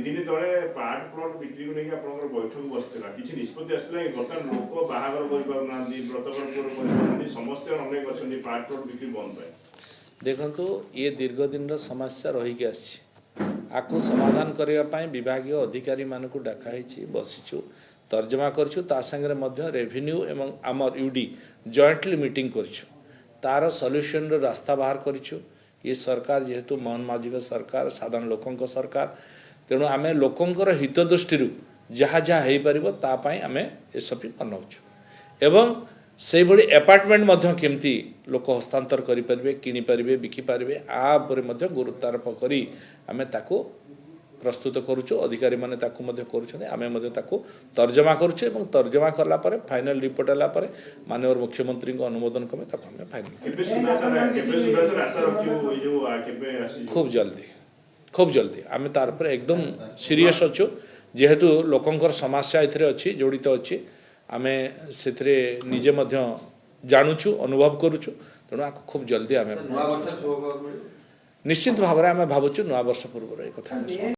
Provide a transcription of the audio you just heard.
दिन तले part plot बिक्री को लेके आपनकर बैठक बसथिला किछि निष्पत्ति आसला कि बर्तमान लोक बाहागर करि पारुनांदी व्रतकर करि पारुनांदी समस्या अनेक अछंदी पार्ट प्लॉट बिक्री बंद पाए देखंतु ये दीर्घ दिन समस्या रही आसी आकु समाधान करने विभागीय अधिकारी मानक डाकाई बसीचु तर्जमा करछु ता संगे मध्य रेवेन्यू एवं आमर यूडी जॉइंटली मीटिंग करछु तार सॉल्यूशन रास्ता बाहर करछु ये सरकार जेहेतु मोहन माझी सरकार साधारण लोकंक सरकार तेणु आमे लोकंकर हित दृष्टि जहाँ जहाँ हो पार आम एसपी बनाऊँ एवं से भली एपार्टमेंट मध्य केमती लोक हस्तांतर करें किनीपारे बिकिपारे आपर गुरुत्वारोप करी आमे ताकू प्रस्तुत करुचु अधिकारी माने ताकू मध्य करुछथि आमे मध्य ताकू तर्जमा करुछु एवं तर्जमा करला परे फाइनल रिपोर्ट आला परे माननीय मुख्यमंत्री को अनुमोदन कमे ताकू आमे फाइनल केबे सर आशा रखियो ओइ जो केबे आसी खूब जल्दी आमे तार पर एकदम सीरियस अछु जेहेतु लोकंकर समस्या इथरे अछि जड़ित अछि आमे सेथरे निजे मध्य जानुछु अनुभव करुछु तेणु आको खूब जल्दी आमे निश्चित भाव में आमे भावुछु नवा वर्ष पूर्व ए कथा